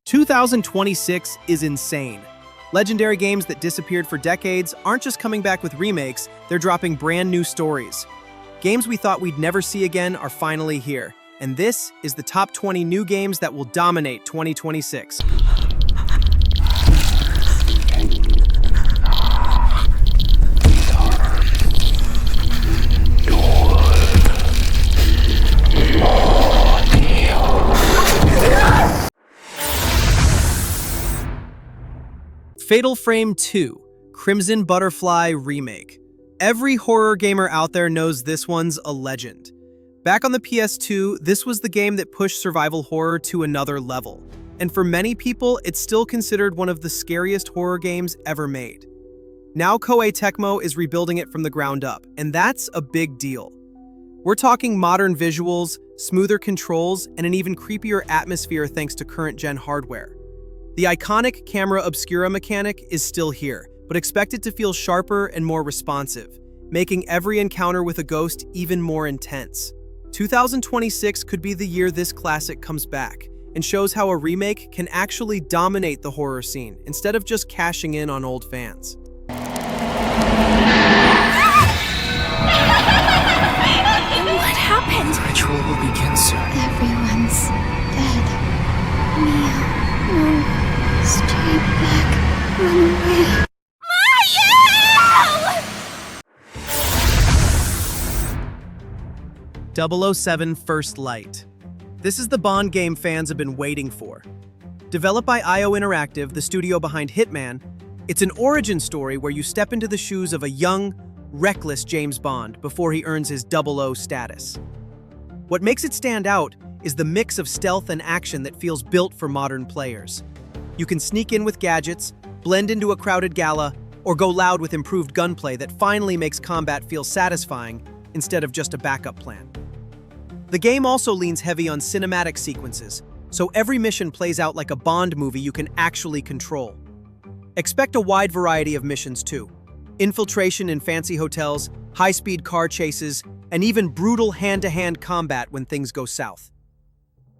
2026 is insane. Legendary games that disappeared for decades aren't just coming back with remakes, they're dropping brand new stories. Games we thought we'd never see again are finally here. And this is the top 20 new games that will dominate 2026. Fatal Frame 2, Crimson Butterfly Remake. Every horror gamer out there knows this one's a legend. Back on the PS2, this was the game that pushed survival horror to another level. And for many people, it's still considered one of the scariest horror games ever made. Now Koei Tecmo is rebuilding it from the ground up, and that's a big deal. We're talking modern visuals, smoother controls, and an even creepier atmosphere thanks to current-gen hardware. The iconic camera obscura mechanic is still here, but expect it to feel sharper and more responsive, making every encounter with a ghost even more intense. 2026 could be the year this classic comes back, and shows how a remake can actually dominate the horror scene, instead of just cashing in on old fans. What happened? The ritual will begin soon. Everyone's dead. Nioh, no. Stay back. Run away. Mario! 007 First Light. This is the Bond game fans have been waiting for. Developed by IO Interactive, the studio behind Hitman, it's an origin story where you step into the shoes of a young, reckless James Bond before he earns his 00 status. What makes it stand out is the mix of stealth and action that feels built for modern players. You can sneak in with gadgets, blend into a crowded gala, or go loud with improved gunplay that finally makes combat feel satisfying instead of just a backup plan. The game also leans heavy on cinematic sequences, so every mission plays out like a Bond movie you can actually control. Expect a wide variety of missions too. Infiltration in fancy hotels, high-speed car chases, and even brutal hand-to-hand combat when things go south.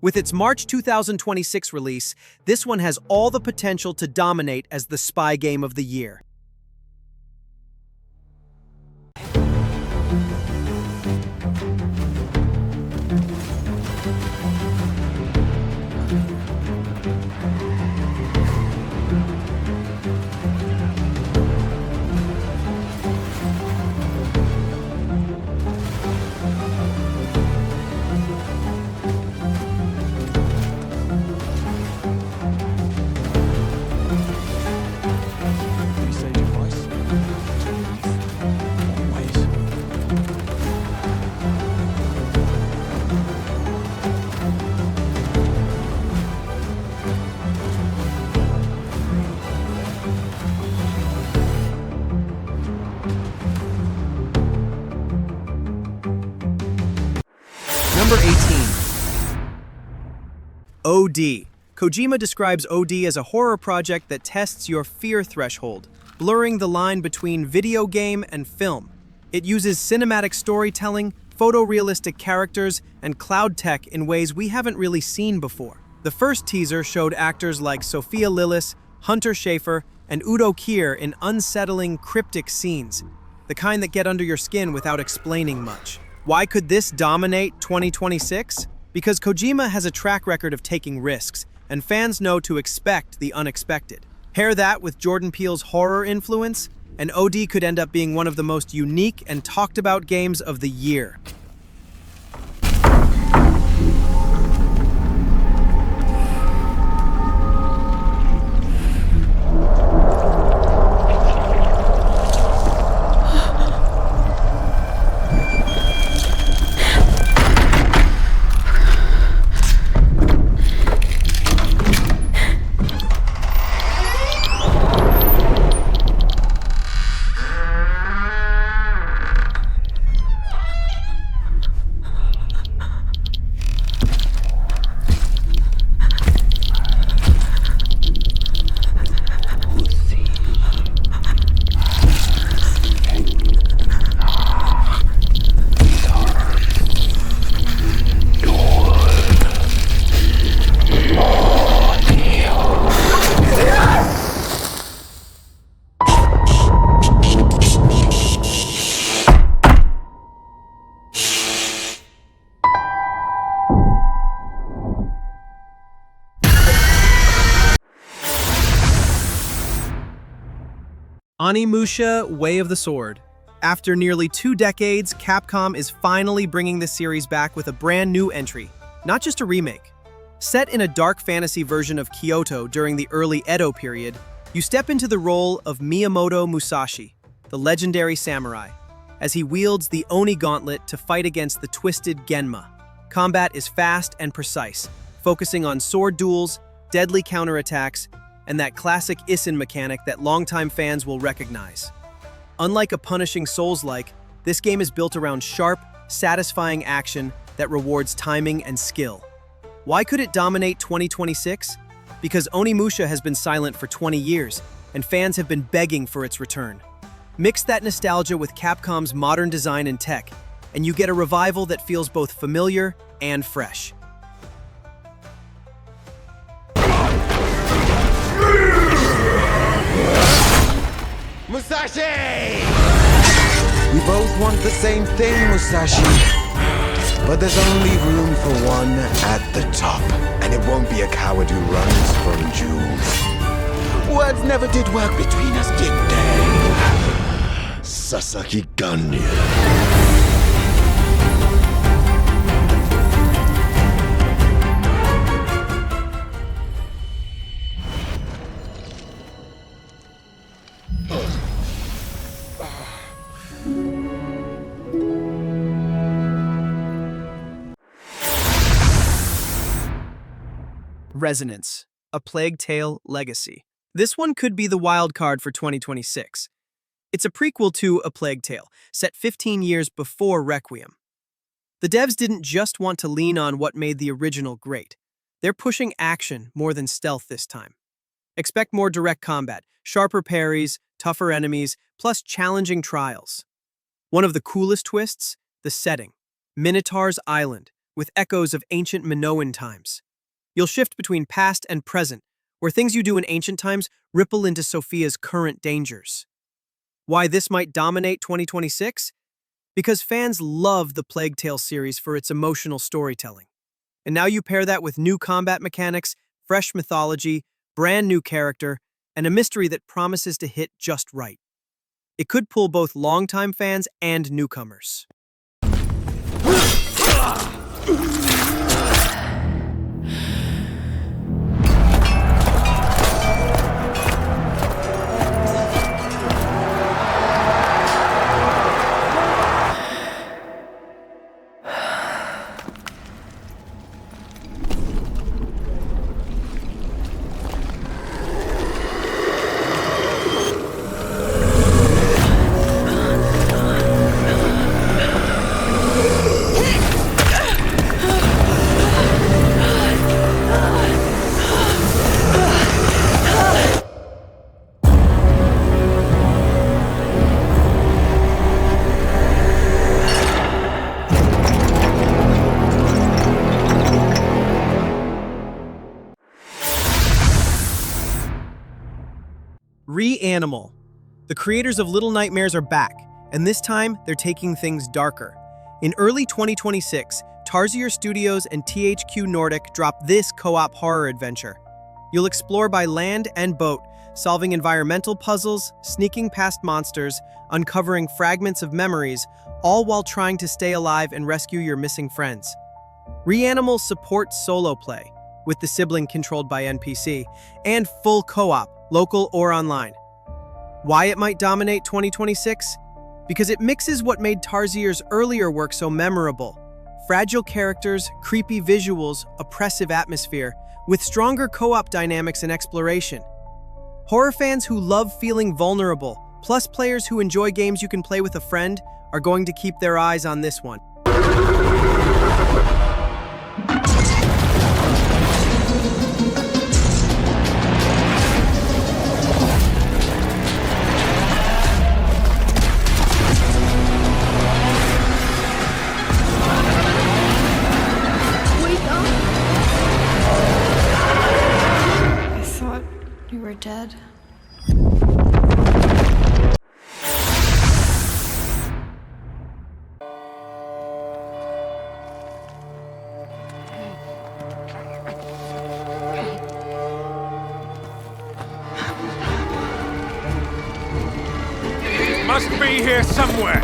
With its March 2026 release, this one has all the potential to dominate as the spy game of the year. Number 18. OD. Kojima describes OD as a horror project that tests your fear threshold, blurring the line between video game and film. It uses cinematic storytelling, photorealistic characters, and cloud tech in ways we haven't really seen before. The first teaser showed actors like Sophia Lillis, Hunter Schafer, and Udo Kier in unsettling, cryptic scenes, the kind that get under your skin without explaining much. Why could this dominate 2026? Because Kojima has a track record of taking risks, and fans know to expect the unexpected. Pair that with Jordan Peele's horror influence, and OD could end up being one of the most unique and talked about games of the year. Onimusha, Way of the Sword. After nearly 2 decades, Capcom is finally bringing the series back with a brand new entry, not just a remake. Set in a dark fantasy version of Kyoto during the early Edo period, you step into the role of Miyamoto Musashi, the legendary samurai, as he wields the Oni gauntlet to fight against the twisted Genma. Combat is fast and precise, focusing on sword duels, deadly counterattacks, and that classic Isen mechanic that longtime fans will recognize. Unlike a punishing Souls-like, this game is built around sharp, satisfying action that rewards timing and skill. Why could it dominate 2026? Because Onimusha has been silent for 20 years, and fans have been begging for its return. Mix that nostalgia with Capcom's modern design and tech, and you get a revival that feels both familiar and fresh. Musashi! We both want the same thing, Musashi. But there's only room for one at the top. And it won't be a coward who runs from jewels. Words never did work between us, did they? Sasaki Ganyu. Resonance, A Plague Tale Legacy. This one could be the wild card for 2026. It's a prequel to A Plague Tale, set 15 years before Requiem. The devs didn't just want to lean on what made the original great. They're pushing action more than stealth this time. Expect more direct combat, sharper parries, tougher enemies, plus challenging trials. One of the coolest twists? The setting. Minotaur's Island, with echoes of ancient Minoan times. You'll shift between past and present, where things you do in ancient times ripple into Sophia's current dangers. Why this might dominate 2026? Because fans love the Plague Tale series for its emotional storytelling. And now you pair that with new combat mechanics, fresh mythology, brand new character, and a mystery that promises to hit just right. It could pull both longtime fans and newcomers. Reanimal. The creators of Little Nightmares are back, and this time they're taking things darker. In early 2026, Tarsier Studios and THQ Nordic dropped this co-op horror adventure. You'll explore by land and boat, solving environmental puzzles, sneaking past monsters, uncovering fragments of memories, all while trying to stay alive and rescue your missing friends. Reanimal supports solo play, with the sibling controlled by NPC, and full co-op, local or online. Why it might dominate 2026? Because it mixes what made Tarsier's earlier work so memorable: fragile characters, creepy visuals, oppressive atmosphere, with stronger co-op dynamics and exploration. Horror fans who love feeling vulnerable, plus players who enjoy games you can play with a friend, are going to keep their eyes on this one. You were dead. must be here somewhere.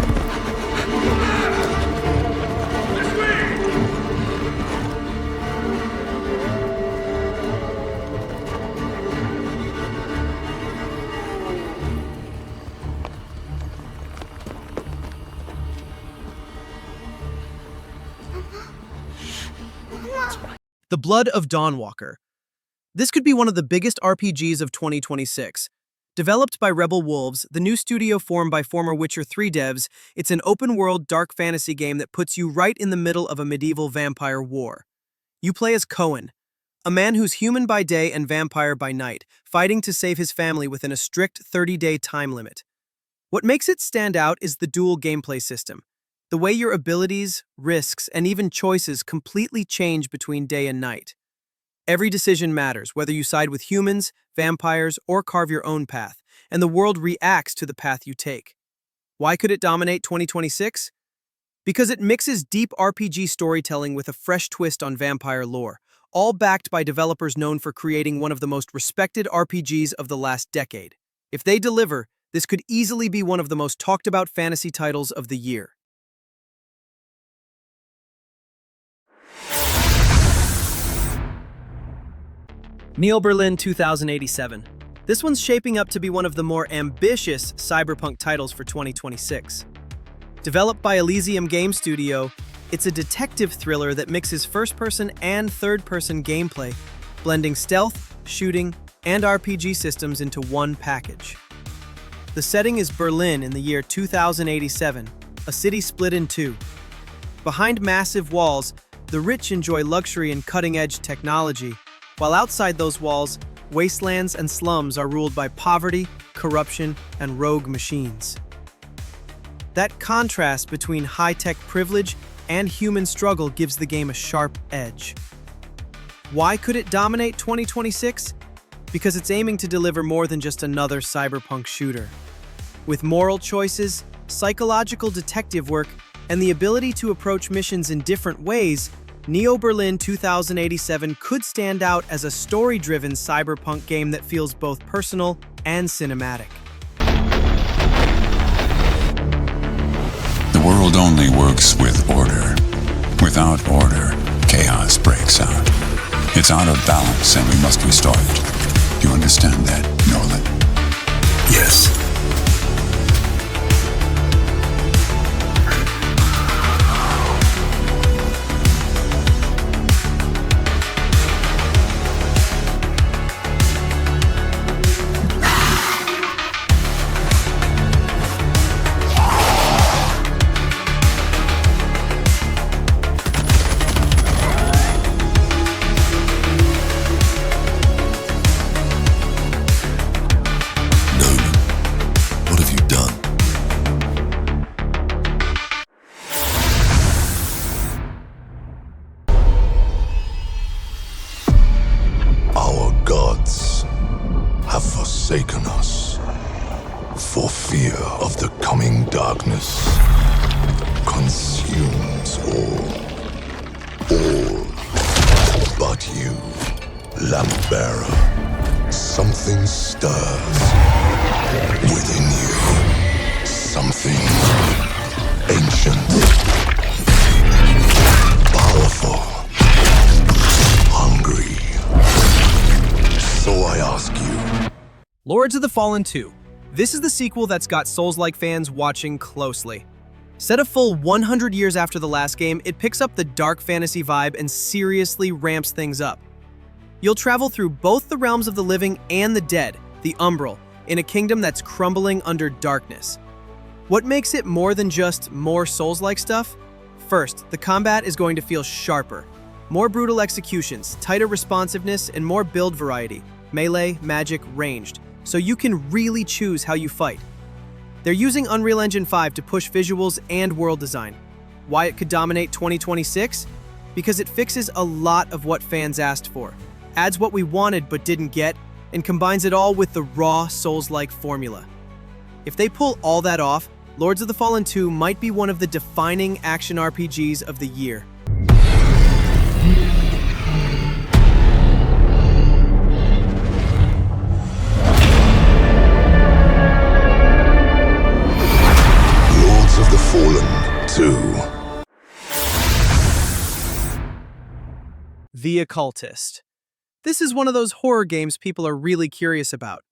The Blood of Dawnwalker. This could be one of the biggest RPGs of 2026. Developed by Rebel Wolves, the new studio formed by former Witcher 3 devs, it's an open-world dark fantasy game that puts you right in the middle of a medieval vampire war. You play as Cohen, a man who's human by day and vampire by night, fighting to save his family within a strict 30-day time limit. What makes it stand out is the dual gameplay system. The way your abilities, risks, and even choices completely change between day and night. Every decision matters, whether you side with humans, vampires, or carve your own path, and the world reacts to the path you take. Why could it dominate 2026? Because it mixes deep RPG storytelling with a fresh twist on vampire lore, all backed by developers known for creating one of the most respected RPGs of the last decade. If they deliver, this could easily be one of the most talked about fantasy titles of the year. Nioh Berlin 2087. This one's shaping up to be one of the more ambitious cyberpunk titles for 2026. Developed by Elysium Game Studio, it's a detective thriller that mixes first-person and third-person gameplay, blending stealth, shooting, and RPG systems into one package. The setting is Berlin in the year 2087, a city split in two. Behind massive walls, the rich enjoy luxury and cutting-edge technology, while outside those walls, wastelands and slums are ruled by poverty, corruption, and rogue machines. That contrast between high-tech privilege and human struggle gives the game a sharp edge. Why could it dominate 2026? Because it's aiming to deliver more than just another cyberpunk shooter. With moral choices, psychological detective work, and the ability to approach missions in different ways, Nioh Berlin 2087 could stand out as a story-driven cyberpunk game that feels both personal and cinematic. The world only works with order. Without order, chaos breaks out. It's out of balance and we must restore it. You understand that, Nolan? Yes. Forsaken us for fear of the coming darkness consumes all but you, Lampbearer. Something stirs within you, something ancient, powerful, hungry. So I ask you, Lords of the Fallen 2. This is the sequel that's got Souls-like fans watching closely. Set a full 100 years after the last game, it picks up the dark fantasy vibe and seriously ramps things up. You'll travel through both the realms of the living and the dead, the Umbral, in a kingdom that's crumbling under darkness. What makes it more than just more Souls-like stuff? First, the combat is going to feel sharper. More brutal executions, tighter responsiveness, and more build variety, melee, magic, ranged, so you can really choose how you fight. They're using Unreal Engine 5 to push visuals and world design. Why it could dominate 2026? Because it fixes a lot of what fans asked for, adds what we wanted but didn't get, and combines it all with the raw Souls-like formula. If they pull all that off, Lords of the Fallen 2 might be one of the defining action RPGs of the year. The Occultist. This is one of those horror games people are really curious about.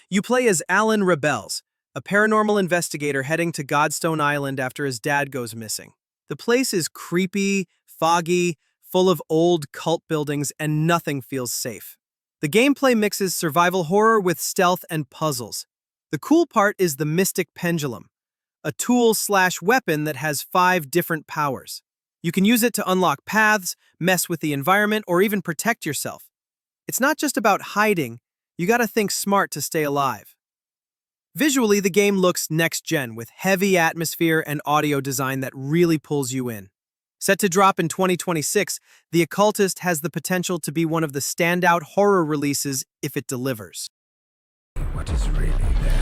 You play as Alan Rebels, a paranormal investigator heading to Godstone Island after his dad goes missing. The place is creepy, foggy, full of old cult buildings, and nothing feels safe. The gameplay mixes survival horror with stealth and puzzles. The cool part is the Mystic Pendulum, a tool/weapon that has 5 different powers. You can use it to unlock paths, mess with the environment, or even protect yourself. It's not just about hiding, you gotta think smart to stay alive. Visually, the game looks next-gen with heavy atmosphere and audio design that really pulls you in. Set to drop in 2026, The Occultist has the potential to be one of the standout horror releases if it delivers. What is really there?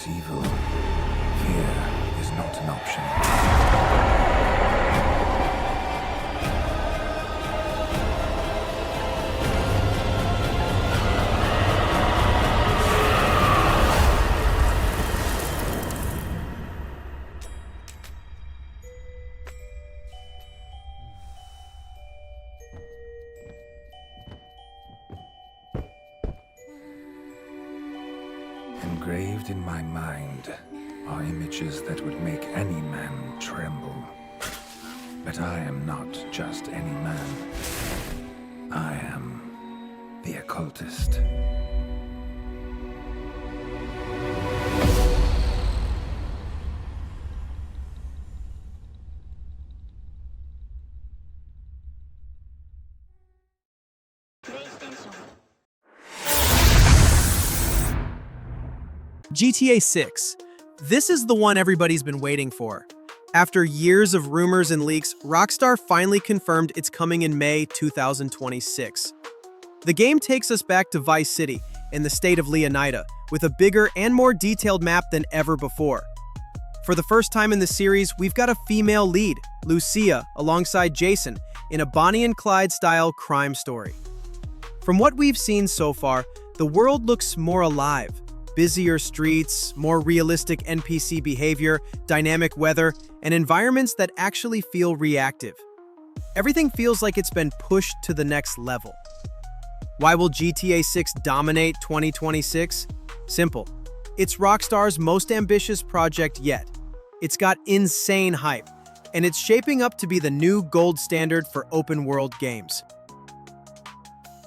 Evil. Fear is not an option. Engraved in my mind are images that would make any man tremble. But I am not just any man. I am the Occultist. GTA 6. This is the one everybody's been waiting for. After years of rumors and leaks, Rockstar finally confirmed it's coming in May 2026. The game takes us back to Vice City, in the state of Leonida, with a bigger and more detailed map than ever before. For the first time in the series, we've got a female lead, Lucia, alongside Jason, in a Bonnie and Clyde-style crime story. From what we've seen so far, the world looks more alive. Busier streets, more realistic NPC behavior, dynamic weather, and environments that actually feel reactive. Everything feels like it's been pushed to the next level. Why will GTA 6 dominate 2026? Simple. It's Rockstar's most ambitious project yet. It's got insane hype, and it's shaping up to be the new gold standard for open-world games.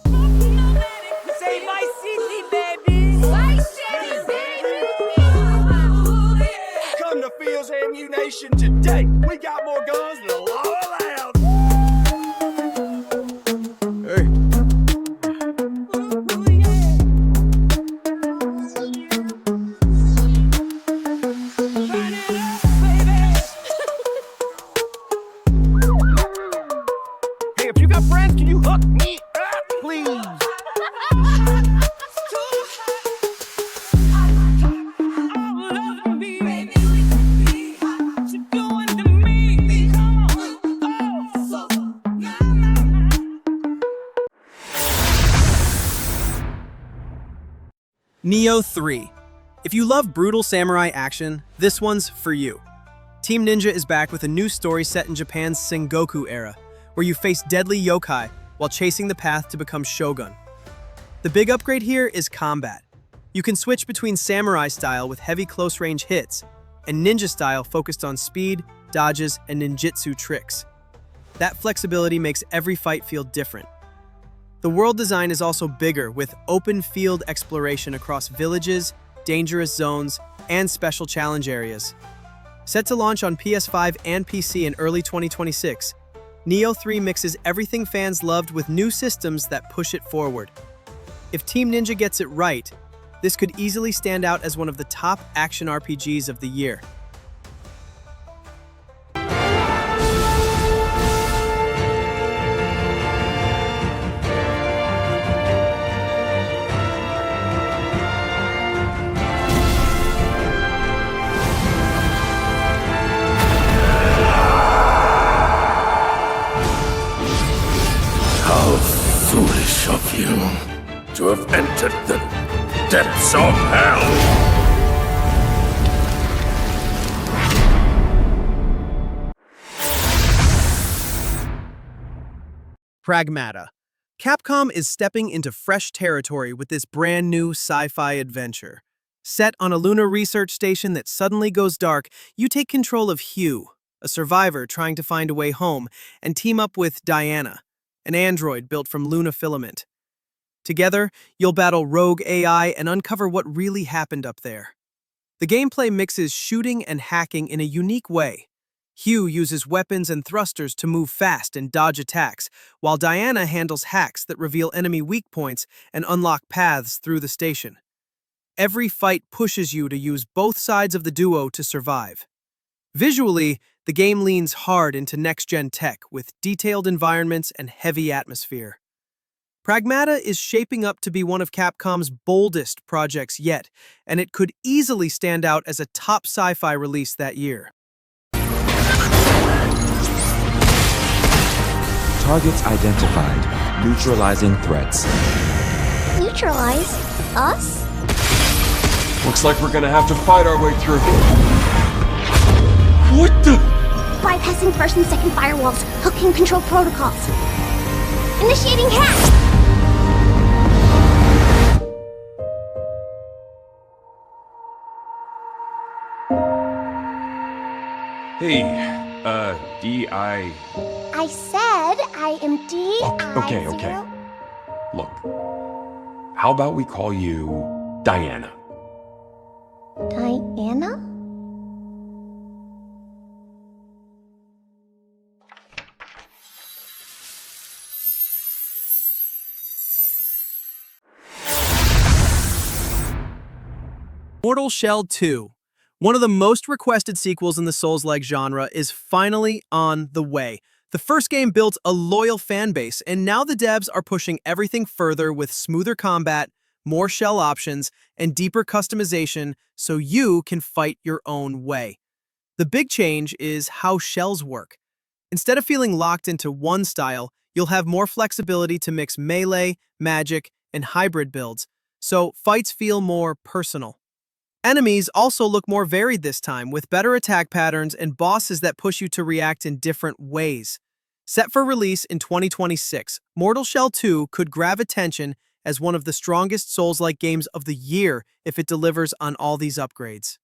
Say my city, baby! My city, baby! Come to Fields Ammunition today. We got more guns than the law allowed. Hey. Hey, if you got friends, can you hook me up, please? Nioh 3. If you love brutal samurai action, this one's for you. Team Ninja is back with a new story set in Japan's Sengoku era, where you face deadly yokai while chasing the path to become shogun. The big upgrade here is combat. You can switch between samurai style with heavy close-range hits, and ninja style focused on speed, dodges, and ninjutsu tricks. That flexibility makes every fight feel different. The world design is also bigger, with open field exploration across villages, dangerous zones, and special challenge areas. Set to launch on PS5 and PC in early 2026, Nioh 3 mixes everything fans loved with new systems that push it forward. If Team Ninja gets it right, this could easily stand out as one of the top action RPGs of the year. How foolish of you to have entered the depths of hell! Pragmata. Capcom is stepping into fresh territory with this brand new sci-fi adventure. Set on a lunar research station that suddenly goes dark, you take control of Hugh, a survivor trying to find a way home, and team up with Diana, an android built from Luna filament. Together, you'll battle rogue AI and uncover what really happened up there. The gameplay mixes shooting and hacking in a unique way. Hugh uses weapons and thrusters to move fast and dodge attacks, while Diana handles hacks that reveal enemy weak points and unlock paths through the station. Every fight pushes you to use both sides of the duo to survive. Visually, the game leans hard into next-gen tech with detailed environments and heavy atmosphere. Pragmata is shaping up to be one of Capcom's boldest projects yet, and it could easily stand out as a top sci-fi release that year. Targets identified. Neutralizing threats. Neutralize? Us? Looks like we're gonna have to fight our way through. What the? Bypassing first and second firewalls, hooking control protocols. Initiating hack! Hey, D.I. I said I am D.I. Okay. Look, how about we call you Diana? Diana? Mortal Shell 2. One of the most requested sequels in the Souls-like genre is finally on the way. The first game built a loyal fan base, and now the devs are pushing everything further with smoother combat, more shell options, and deeper customization so you can fight your own way. The big change is how shells work. Instead of feeling locked into one style, you'll have more flexibility to mix melee, magic, and hybrid builds, so fights feel more personal. Enemies also look more varied this time, with better attack patterns and bosses that push you to react in different ways. Set for release in 2026, Mortal Shell 2 could grab attention as one of the strongest Souls-like games of the year if it delivers on all these upgrades.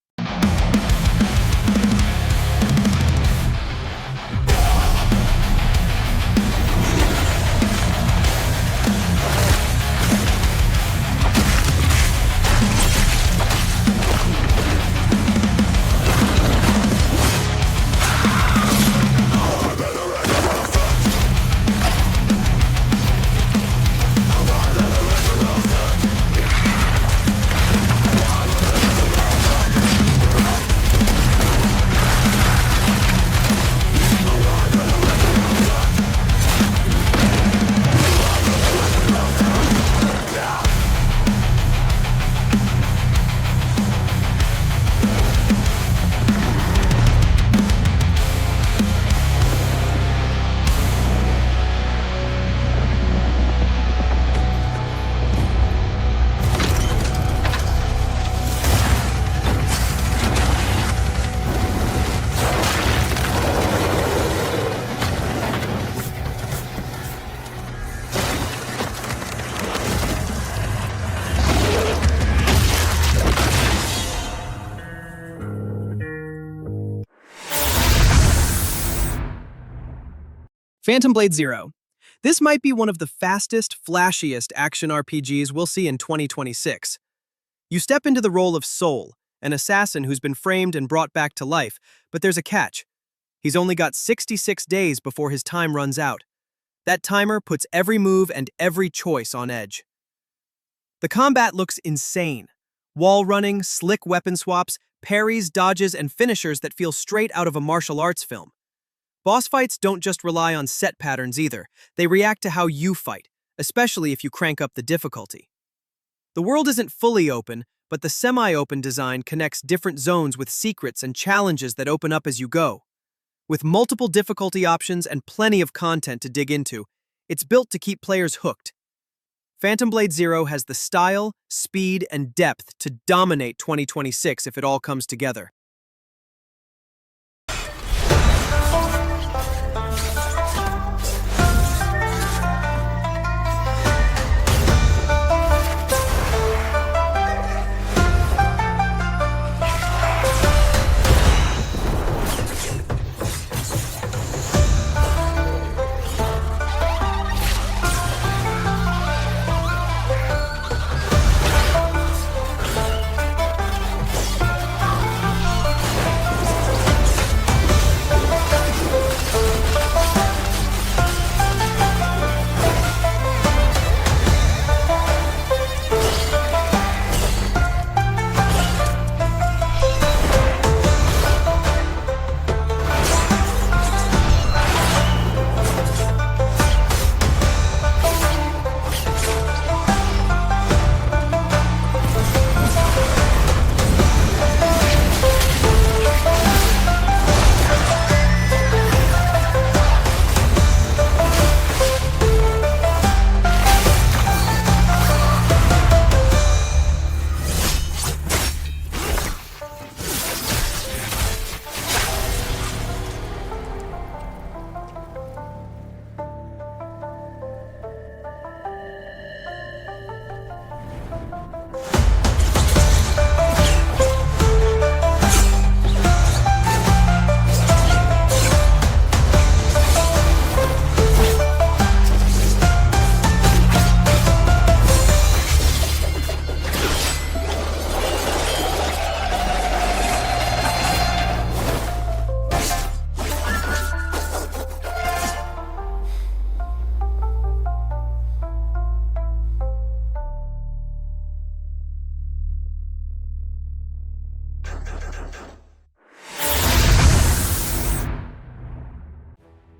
Phantom Blade Zero. This might be one of the fastest, flashiest action RPGs we'll see in 2026. You step into the role of Soul, an assassin who's been framed and brought back to life, but there's a catch. He's only got 66 days before his time runs out. That timer puts every move and every choice on edge. The combat looks insane. Wall running, slick weapon swaps, parries, dodges, and finishers that feel straight out of a martial arts film. Boss fights don't just rely on set patterns either. They react to how you fight, especially if you crank up the difficulty. The world isn't fully open, but the semi-open design connects different zones with secrets and challenges that open up as you go. With multiple difficulty options and plenty of content to dig into, it's built to keep players hooked. Phantom Blade Zero has the style, speed, and depth to dominate 2026 if it all comes together.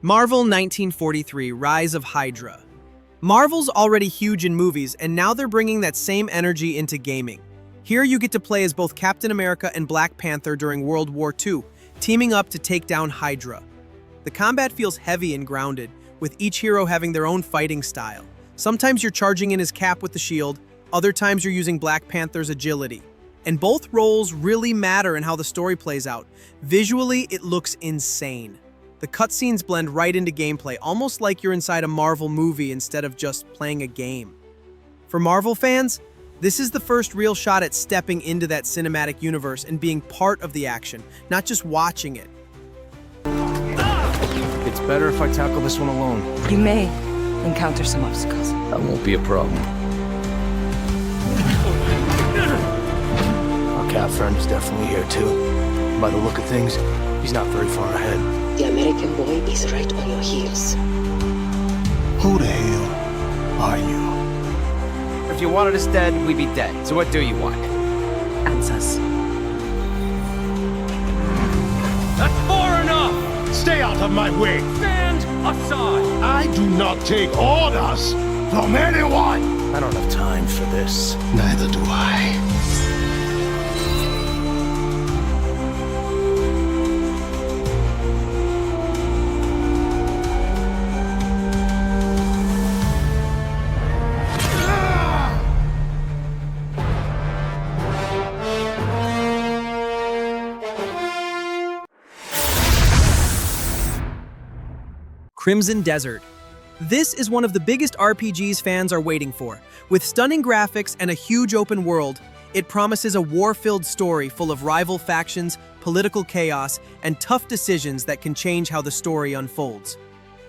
Marvel 1943: Rise of Hydra. Marvel's already huge in movies, and now they're bringing that same energy into gaming. Here you get to play as both Captain America and Black Panther during World War II, teaming up to take down Hydra. The combat feels heavy and grounded, with each hero having their own fighting style. Sometimes you're charging in his cap with the shield, other times you're using Black Panther's agility. And both roles really matter in how the story plays out. Visually, it looks insane. The cutscenes blend right into gameplay, almost like you're inside a Marvel movie instead of just playing a game. For Marvel fans, this is the first real shot at stepping into that cinematic universe and being part of the action, not just watching it. It's better if I tackle this one alone. You may encounter some obstacles. That won't be a problem. Our cat friend is definitely here too. By the look of things, he's not very far ahead. The American boy is right on your heels. Who the hell are you? If you wanted us dead, we'd be dead. So what do you want? Answers. That's far enough! Stay out of my way! Stand aside! I do not take orders from anyone! I don't have time for this. Neither do I. Crimson Desert. This is one of the biggest RPGs fans are waiting for. With stunning graphics and a huge open world, it promises a war-filled story full of rival factions, political chaos, and tough decisions that can change how the story unfolds.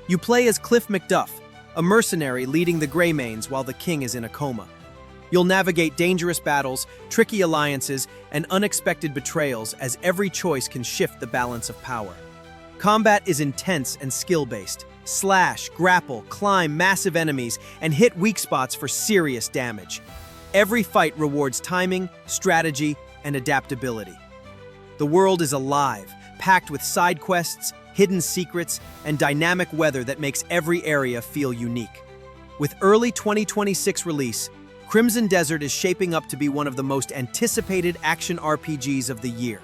You play as Cliff MacDuff, a mercenary leading the Greymanes while the king is in a coma. You'll navigate dangerous battles, tricky alliances, and unexpected betrayals as every choice can shift the balance of power. Combat is intense and skill-based. Slash, grapple, climb massive enemies, and hit weak spots for serious damage. Every fight rewards timing, strategy, and adaptability. The world is alive, packed with side quests, hidden secrets, and dynamic weather that makes every area feel unique. With early 2026 release, Crimson Desert is shaping up to be one of the most anticipated action RPGs of the year.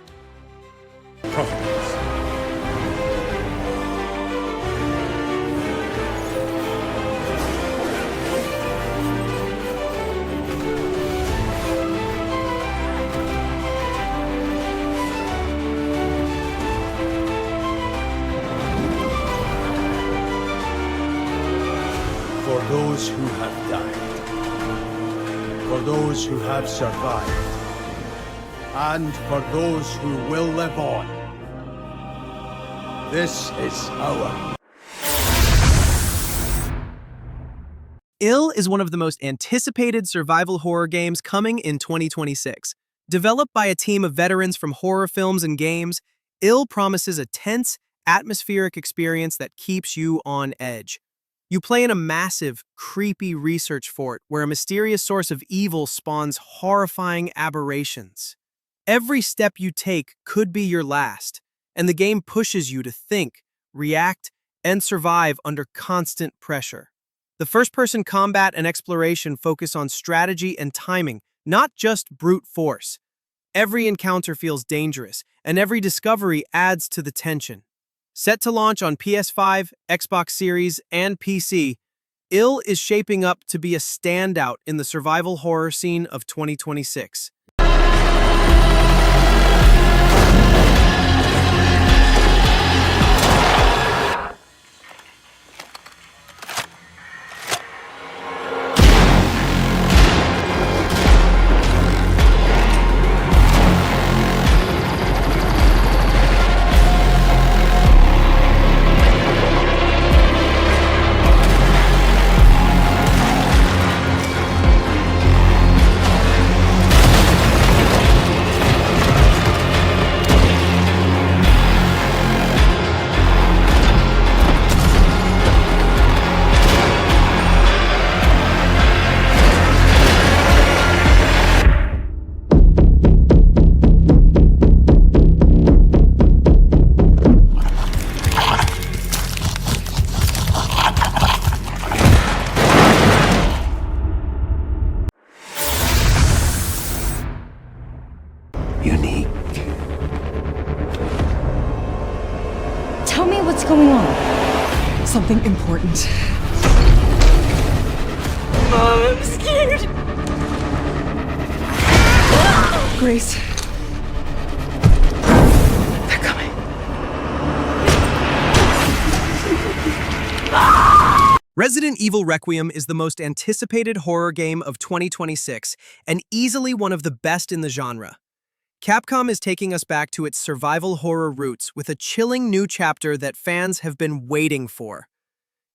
For those who have died, for those who have survived, and for those who will live on. This is our... Ill is one of the most anticipated survival horror games coming in 2026. Developed by a team of veterans from horror films and games, Ill promises a tense, atmospheric experience that keeps you on edge. You play in a massive, creepy research fort where a mysterious source of evil spawns horrifying aberrations. Every step you take could be your last, and the game pushes you to think, react, and survive under constant pressure. The first-person combat and exploration focus on strategy and timing, not just brute force. Every encounter feels dangerous, and every discovery adds to the tension. Set to launch on PS5, Xbox Series, and PC, Ill is shaping up to be a standout in the survival horror scene of 2026. Unique. Tell me what's going on. Something important. Mom, I'm scared. Grace. They're coming. Resident Evil Requiem is the most anticipated horror game of 2026 and easily one of the best in the genre. Capcom is taking us back to its survival horror roots with a chilling new chapter that fans have been waiting for.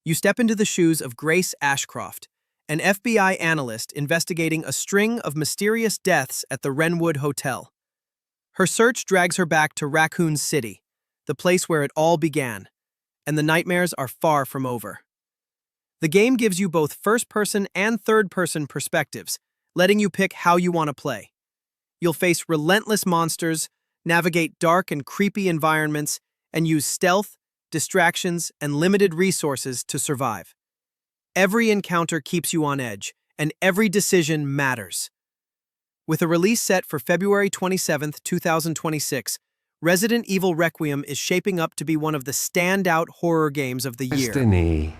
You step into the shoes of Grace Ashcroft, an FBI analyst investigating a string of mysterious deaths at the Wrenwood Hotel. Her search drags her back to Raccoon City, the place where it all began, and the nightmares are far from over. The game gives you both first-person and third-person perspectives, letting you pick how you want to play. You'll face relentless monsters, navigate dark and creepy environments, and use stealth, distractions, and limited resources to survive. Every encounter keeps you on edge, and every decision matters. With a release set for February 27, 2026, Resident Evil Requiem is shaping up to be one of the standout horror games of the year. Destiny.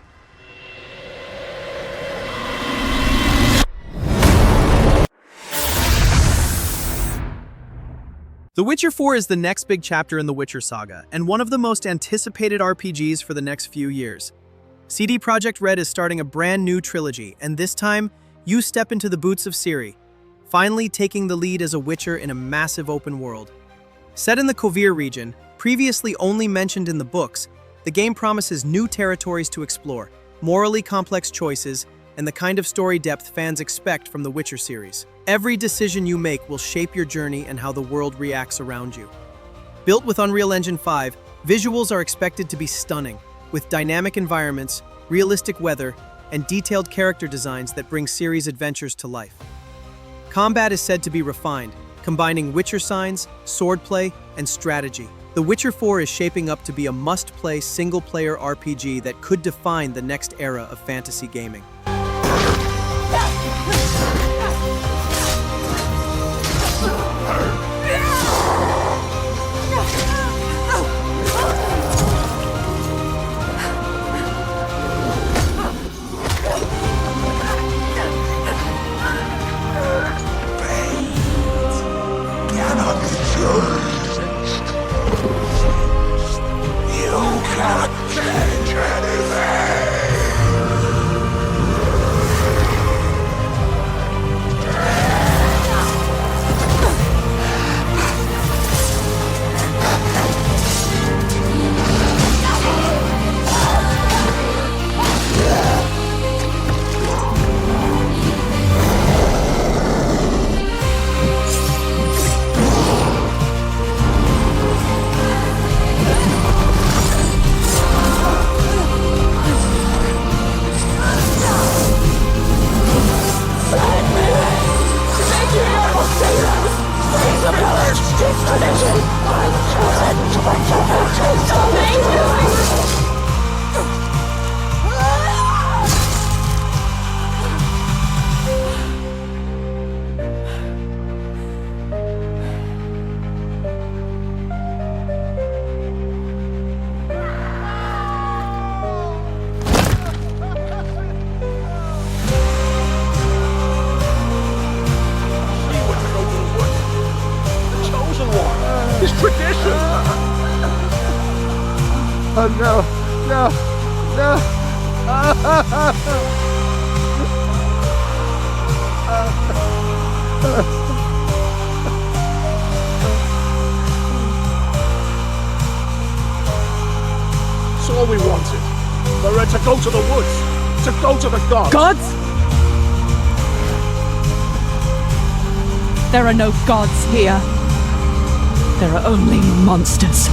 The Witcher 4 is the next big chapter in the Witcher saga, and one of the most anticipated RPGs for the next few years. CD Projekt Red is starting a brand new trilogy, and this time, you step into the boots of Ciri, finally taking the lead as a Witcher in a massive open world. Set in the Kovir region, previously only mentioned in the books, the game promises new territories to explore, morally complex choices, and the kind of story depth fans expect from the Witcher series. Every decision you make will shape your journey and how the world reacts around you. Built with Unreal Engine 5, visuals are expected to be stunning, with dynamic environments, realistic weather, and detailed character designs that bring series adventures to life. Combat is said to be refined, combining Witcher signs, swordplay, and strategy. The Witcher 4 is shaping up to be a must-play single-player RPG that could define the next era of fantasy gaming. Oh no, no, no! It's all we wanted. We're to go to the woods, to go to the gods. Gods? There are no gods here. There are only monsters.